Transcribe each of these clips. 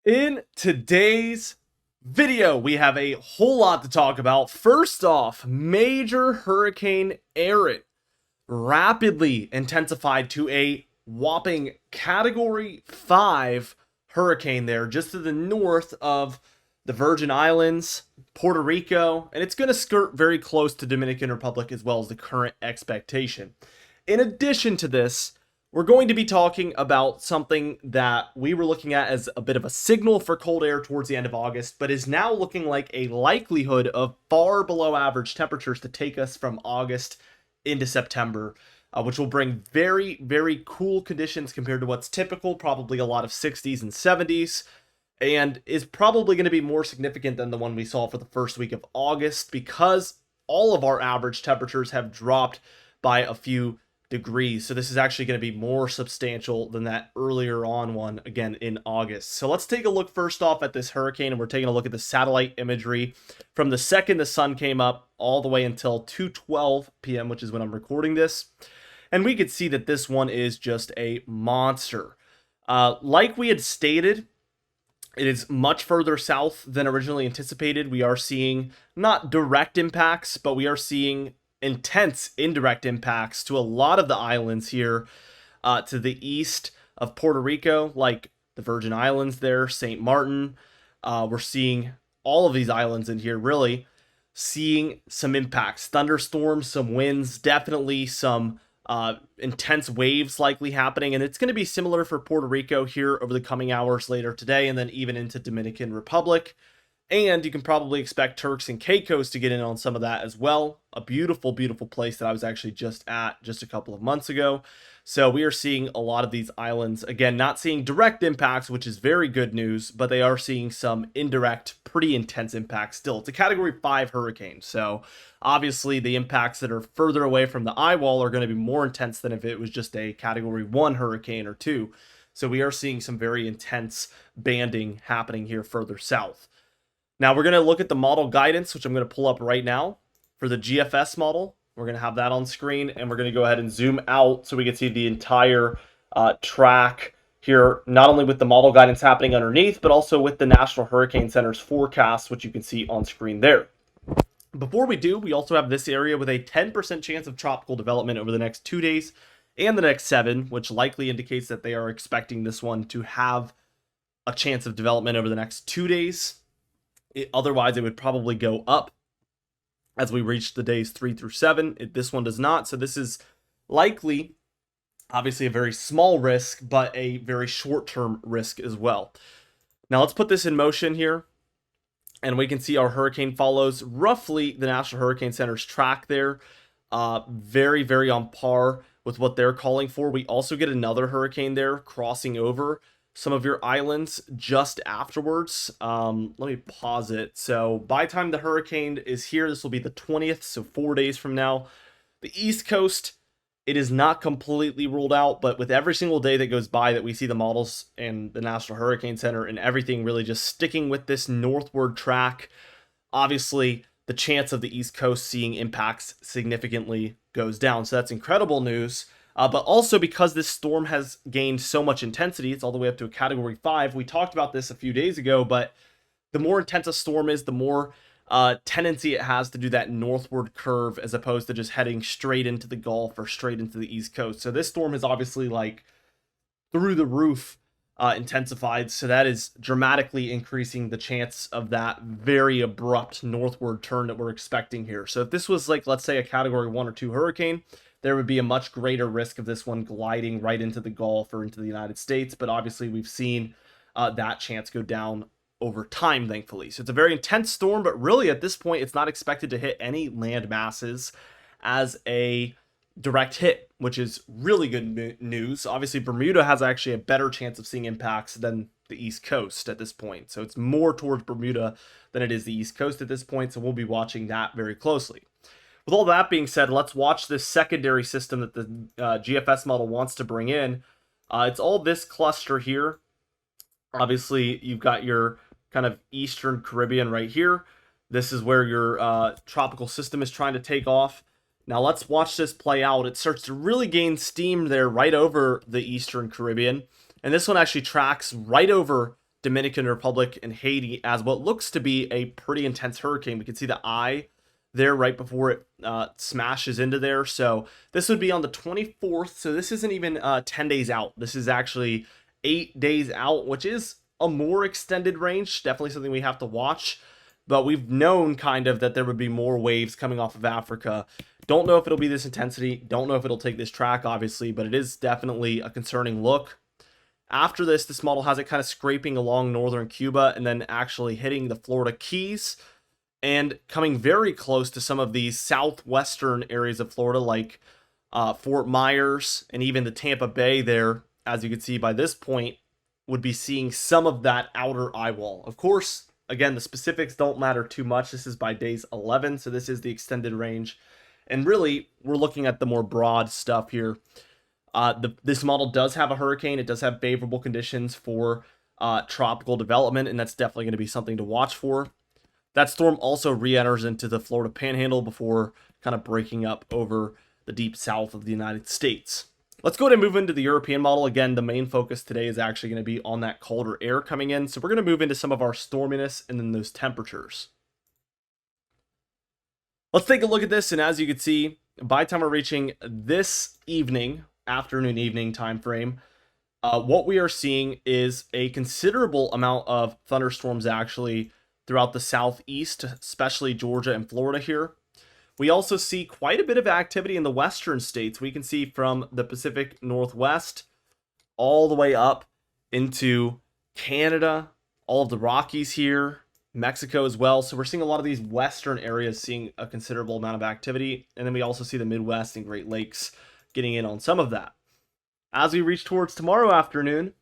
In today's video, we have a whole lot to talk about. First off, major hurricane Erit rapidly intensified to a whopping Category 5 hurricane there, just to the north of the Virgin Islands, Puerto Rico, and it's going to skirt very close to Dominican Republic as well as the current expectation. In addition to this, we're going to be talking about something that we were looking at as a bit of a signal for cold air towards the end of August, but is now looking like a likelihood of far below average temperatures to take us from August into September, which will bring very, very cool conditions compared to what's typical, probably a lot of 60s and 70s, and is probably going to be more significant than the one we saw for the first week of August because all of our average temperatures have dropped by a few degrees. So this is actually going to be more substantial than that earlier on one again in August. So let's take a look first off at this hurricane, and we're taking a look at the satellite imagery from the second the sun came up all the way until 2:12 p.m., which is when I'm recording this. And we could see that this one is just a monster. Like we had stated, it is much further south than originally anticipated. We are seeing not direct impacts, but we are seeing intense indirect impacts to a lot of the islands here to the east of Puerto Rico, like the Virgin Islands there, St. Martin. We're seeing all of these islands in here really seeing some impacts, thunderstorms, some winds, definitely some intense waves likely happening, and it's going to be similar for Puerto Rico here over the coming hours later today, and then even into Dominican Republic. And you can probably expect Turks and Caicos to get in on some of that as well. A beautiful, beautiful place that I was actually just at just a couple of months ago. So we are seeing a lot of these islands, again, not seeing direct impacts, which is very good news, but they are seeing some indirect, pretty intense impacts still. It's a Category 5 hurricane, so obviously the impacts that are further away from the eye wall are going to be more intense than if it was just a Category 1 hurricane or 2. So we are seeing some very intense banding happening here further south. Now we're going to look at the model guidance, which I'm going to pull up right now for the GFS model. We're going to have that on screen, and we're going to go ahead and zoom out so we can see the entire track here, not only with the model guidance happening underneath, but also with the National Hurricane Center's forecast, which you can see on screen there. Before we do, we also have this area with a 10% chance of tropical development over the next 2 days and the next 7, which likely indicates that they are expecting this one to have a chance of development over the next 2 days. Otherwise, it would probably go up as we reach the days 3 through 7. This one does not, so this is likely, obviously, a very small risk, but a very short-term risk as well. Now, let's put this in motion here, and we can see our hurricane follows roughly the National Hurricane Center's track there. Very, very on par with what they're calling for. We also get another hurricane there crossing over some of your islands just afterwards. Let me pause it. So by the time the hurricane is here, this will be the 20th, so 4 days from now. The East Coast, it is not completely ruled out, but with every single day that goes by that we see the models and the National Hurricane Center and everything really just sticking with this northward track, obviously the chance of the East Coast seeing impacts significantly goes down. So that's incredible news. But also because this storm has gained so much intensity, it's all the way up to a Category 5. We talked about this a few days ago, but the more intense a storm is, the more tendency it has to do that northward curve as opposed to just heading straight into the Gulf or straight into the East Coast. So this storm is obviously like through the roof intensified. So that is dramatically increasing the chance of that very abrupt northward turn that we're expecting here. So if this was like, let's say, a Category 1 or 2 hurricane, there would be a much greater risk of this one gliding right into the Gulf or into the United States. But obviously, we've seen that chance go down over time, thankfully. So it's a very intense storm, but really at this point, it's not expected to hit any land masses as a direct hit, which is really good news. Obviously, Bermuda has actually a better chance of seeing impacts than the East Coast at this point. So it's more towards Bermuda than it is the East Coast at this point. So we'll be watching that very closely. With all that being said, let's watch this secondary system that the GFS model wants to bring in. It's all this cluster here. Obviously, you've got your kind of Eastern Caribbean right here. This is where your tropical system is trying to take off. Now let's watch this play out. It starts to really gain steam there right over the Eastern Caribbean. And this one actually tracks right over Dominican Republic, and Haiti as what looks to be a pretty intense hurricane. We can see the eye there right before it smashes into there. So this would be on the 24th. So this isn't even 10 days out. This is actually 8 days out, which is a more extended range. Definitely something we have to watch. But we've known kind of that there would be more waves coming off of Africa. Don't know if it'll be this intensity. Don't know if it'll take this track, obviously, but it is definitely a concerning look. After this model has it kind of scraping along northern Cuba and then actually hitting the Florida Keys and coming very close to some of these southwestern areas of Florida, like Fort Myers and even the Tampa Bay there, as you can see by this point, would be seeing some of that outer eye wall. Of course, again, the specifics don't matter too much. This is by days 11, so this is the extended range. And really, we're looking at the more broad stuff here. This model does have a hurricane. It does have favorable conditions for tropical development, and that's definitely going to be something to watch for. That storm also re-enters into the Florida Panhandle before kind of breaking up over the deep south of the United States. Let's go ahead and move into the European model. Again, the main focus today is actually going to be on that colder air coming in. So we're going to move into some of our storminess and then those temperatures. Let's take a look at this. And as you can see, by the time we're reaching this evening, afternoon-evening time frame, what we are seeing is a considerable amount of thunderstorms actually throughout the southeast, especially Georgia and Florida here. We also see quite a bit of activity in the western states. We can see from the Pacific Northwest all the way up into Canada, all of the Rockies here, Mexico as well. So we're seeing a lot of these western areas seeing a considerable amount of activity. And then we also see the Midwest and Great Lakes getting in on some of that. As we reach towards tomorrow afternoon,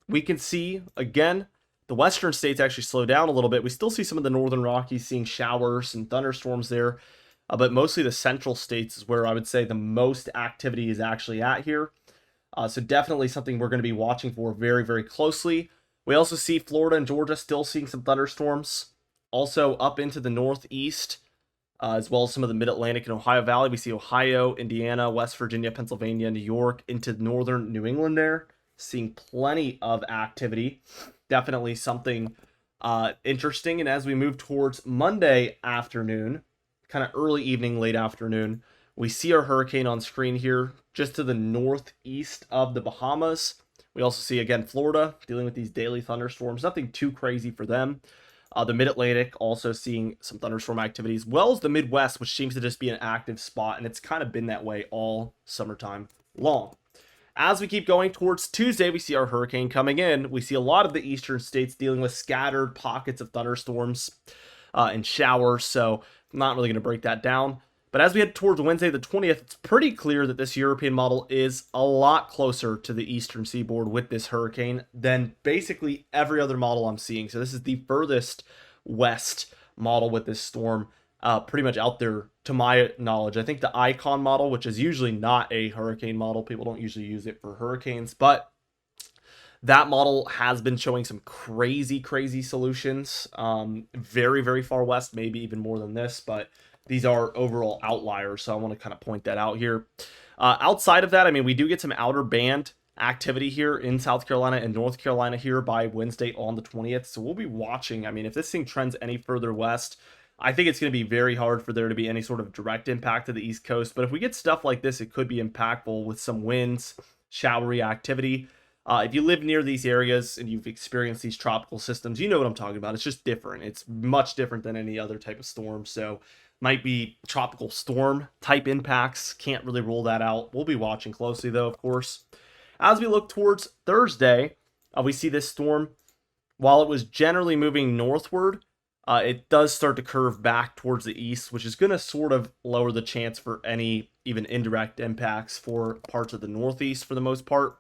we can see, again, the western states actually slow down a little bit. We still see some of the northern Rockies seeing showers and thunderstorms there. But mostly the central states is where I would say the most activity is actually at here. So definitely something we're going to be watching for very, very closely. We also see Florida and Georgia still seeing some thunderstorms. Also up into the northeast, as well as some of the mid-Atlantic and Ohio Valley. We see Ohio, Indiana, West Virginia, Pennsylvania, New York, into northern New England there. Seeing plenty of activity. Definitely something interesting. And as we move towards Monday afternoon, kind of early evening, late afternoon, we see our hurricane on screen here just to the northeast of the Bahamas. We also see, again, Florida dealing with these daily thunderstorms. Nothing too crazy for them. The Mid-Atlantic also seeing some thunderstorm activity, as well as the Midwest, which seems to just be an active spot, and it's kind of been that way all summertime long. As we keep going towards Tuesday, we see our hurricane coming in. We see a lot of the eastern states dealing with scattered pockets of thunderstorms and showers, so I'm not really going to break that down. But as we head towards Wednesday the 20th, it's pretty clear that this European model is a lot closer to the eastern seaboard with this hurricane than basically every other model I'm seeing. So this is the furthest west model with this storm pretty much out there to my knowledge. I think the Icon model, which is usually not a hurricane model, people don't usually use it for hurricanes, but that model has been showing some crazy, crazy solutions. Very, very far west, maybe even more than this, but these are overall outliers, so I want to kind of point that out here. Outside of that, I mean, we do get some outer band activity here in South Carolina and North Carolina here by Wednesday on the 20th, so we'll be watching. I mean, if this thing trends any further west, I think it's going to be very hard for there to be any sort of direct impact to the East Coast, but if we get stuff like this, it could be impactful with some winds, showery activity. If you live near these areas and you've experienced these tropical systems, you know what I'm talking about. It's just different. It's much different than any other type of storm, so might be tropical storm type impacts. Can't really rule that out. We'll be watching closely, though, of course. As we look towards Thursday, we see this storm, while it was generally moving northward, it does start to curve back towards the east, which is going to sort of lower the chance for any even indirect impacts for parts of the northeast for the most part.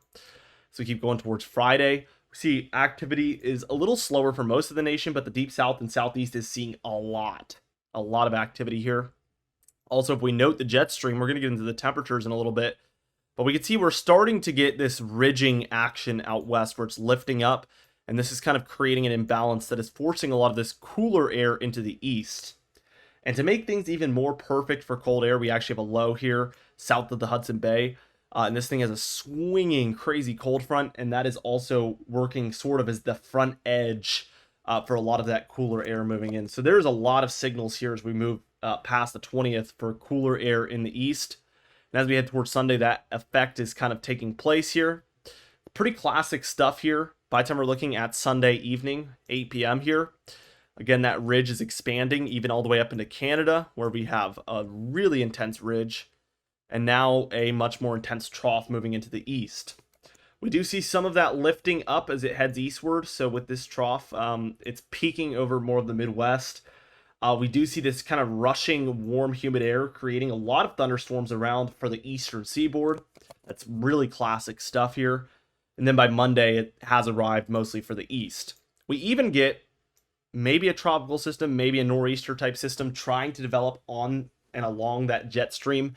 So we keep going towards Friday. We see activity is a little slower for most of the nation, but the deep south and southeast is seeing a lot of activity here. Also, if we note the jet stream, we're going to get into the temperatures in a little bit, but we can see we're starting to get this ridging action out west where it's lifting up, and this is kind of creating an imbalance that is forcing a lot of this cooler air into the east. And to make things even more perfect for cold air, we actually have a low here south of the Hudson Bay. And this thing has a swinging, crazy cold front, and that is also working sort of as the front edge for a lot of that cooler air moving in. So there's a lot of signals here as we move past the 20th for cooler air in the east. And as we head towards Sunday, that effect is kind of taking place here. Pretty classic stuff here. By the time we're looking at Sunday evening, 8 p.m. here. Again, that ridge is expanding even all the way up into Canada, where we have a really intense ridge. And now a much more intense trough moving into the east. We do see some of that lifting up as it heads eastward. So with this trough, it's peaking over more of the Midwest. We do see this kind of rushing warm humid air creating a lot of thunderstorms around for the eastern seaboard. That's really classic stuff here. And then by Monday, it has arrived mostly for the east. We even get maybe a tropical system, maybe a nor'easter type system trying to develop on and along that jet stream.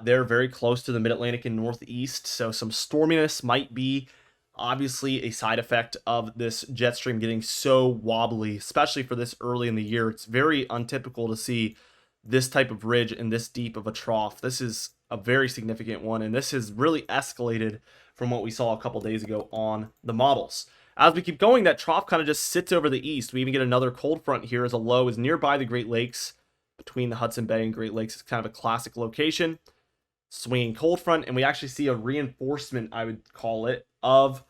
They're very close to the mid-Atlantic and northeast, so some storminess might be obviously a side effect of this jet stream getting so wobbly, especially for this early in the year. It's very untypical to see this type of ridge and this deep of a trough. This is a very significant one, and this has really escalated from what we saw a couple days ago on the models. As we keep going, that trough kind of just sits over the east. We even get another cold front here as a low is nearby the Great Lakes. Between the Hudson Bay and Great Lakes, it's kind of a classic location. Swinging cold front, and we actually see a reinforcement, I would call it, of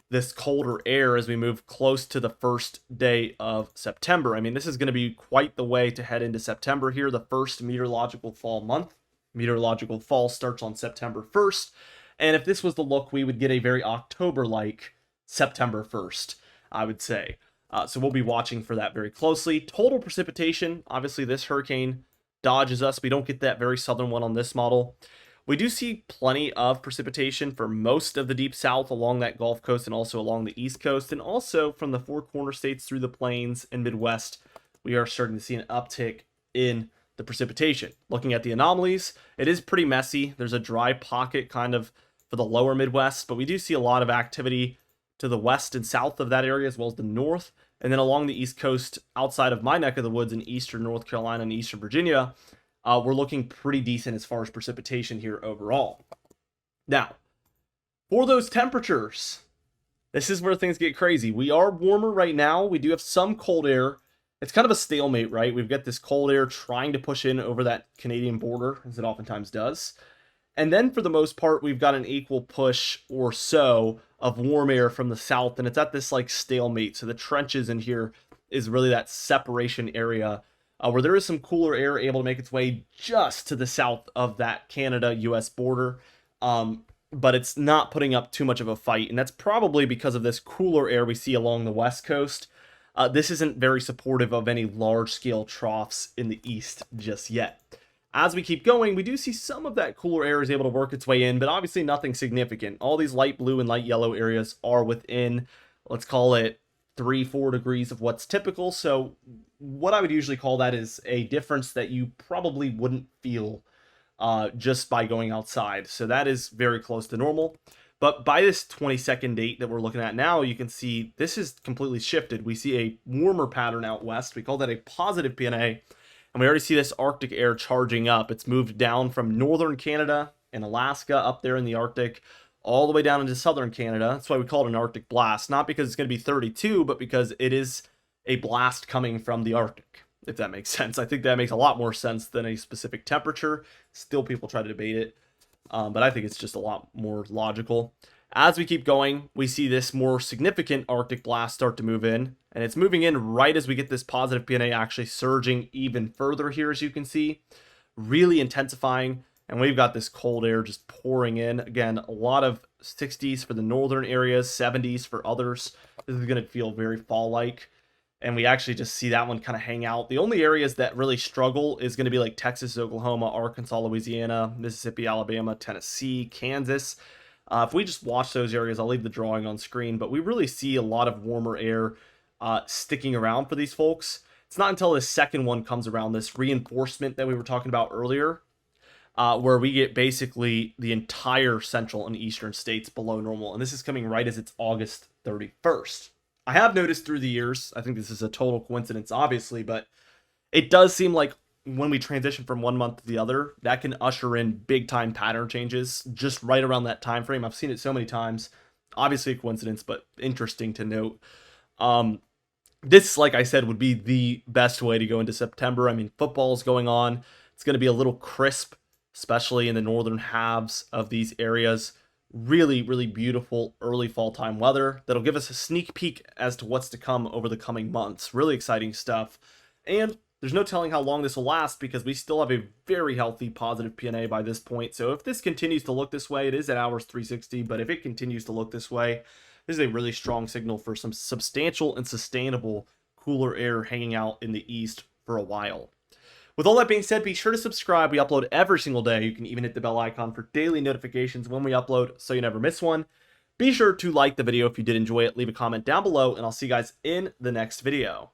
this colder air as we move close to the first day of September. I mean, this is going to be quite the way to head into September here, the first meteorological fall month. Meteorological fall starts on September 1st, and if this was the look, we would get a very October-like September 1st, I would say. So we'll be watching for that very closely. Total precipitation, obviously this hurricane dodges us. We don't get that very southern one on this model. We do see plenty of precipitation for most of the deep south along that Gulf Coast and also along the East Coast, and also from the Four Corner states through the plains and Midwest. We are starting to see an uptick in the precipitation. Looking at the anomalies, it is pretty messy. There's a dry pocket kind of for the lower Midwest, but we do see a lot of activity to the west and south of that area as well as the north. And then along the East Coast, outside of my neck of the woods in eastern North Carolina and eastern Virginia, we're looking pretty decent as far as precipitation here overall. Now, for those temperatures, this is where things get crazy. We are warmer right now. We do have some cold air. It's kind of a stalemate, right? We've got this cold air trying to push in over that Canadian border, as it oftentimes does. And then for the most part, we've got an equal push or so of warm air from the south, and it's at this like stalemate. So the trenches in here is really that separation area where there is some cooler air able to make its way just to the south of that Canada-US border. But it's not putting up too much of a fight, and that's probably because of this cooler air we see along the west coast. This isn't very supportive of any large-scale troughs in the east just yet. As we keep going, we do see some of that cooler air is able to work its way in, but obviously nothing significant. All these light blue and light yellow areas are within, let's call it 3-4 degrees of what's typical. So what I would usually call that is a difference that you probably wouldn't feel just by going outside. So that is very close to normal. But by this 22nd date that we're looking at now, you can see this is completely shifted. We see a warmer pattern out west. We call that a positive PNA. And we already see this Arctic air charging up. It's moved down from northern Canada and Alaska up there in the Arctic all the way down into southern Canada. That's why we call it an Arctic blast. Not because it's going to be 32, but because it is a blast coming from the Arctic, if that makes sense. I think that makes a lot more sense than a specific temperature. Still, people try to debate it, but I think it's just a lot more logical. As we keep going, we see this more significant Arctic blast start to move in, and it's moving in right as we get this positive PNA actually surging even further here, as you can see, really intensifying, and we've got this cold air just pouring in. Again, a lot of 60s for the northern areas, 70s for others. This is going to feel very fall-like, and we actually just see that one kind of hang out. The only areas that really struggle is going to be like Texas, Oklahoma, Arkansas, Louisiana, Mississippi, Alabama, Tennessee, Kansas. If we just watch those areas, I'll leave the drawing on screen, but we really see a lot of warmer air sticking around for these folks. It's not until this second one comes around, this reinforcement that we were talking about earlier, where we get basically the entire central and eastern states below normal, and this is coming right as it's August 31st. I have noticed through the years, I think this is a total coincidence, obviously, but it does seem like when we transition from one month to the other, that can usher in big time pattern changes just right around that time frame. I've seen it so many times. Obviously a coincidence, but interesting to note. This, like I said, would be the best way to go into September. I mean, football's going on. It's going to be a little crisp, especially in the northern halves of these areas. Really, really beautiful early fall time weather that'll give us a sneak peek as to what's to come over the coming months. Really exciting stuff. And there's no telling how long this will last because we still have a very healthy positive PNA by this point. So if this continues to look this way, it is at hours 360, but if it continues to look this way, this is a really strong signal for some substantial and sustainable cooler air hanging out in the east for a while. With all that being said, be sure to subscribe. We upload every single day. You can even hit the bell icon for daily notifications when we upload so you never miss one. Be sure to like the video if you did enjoy it. Leave a comment down below, and I'll see you guys in the next video.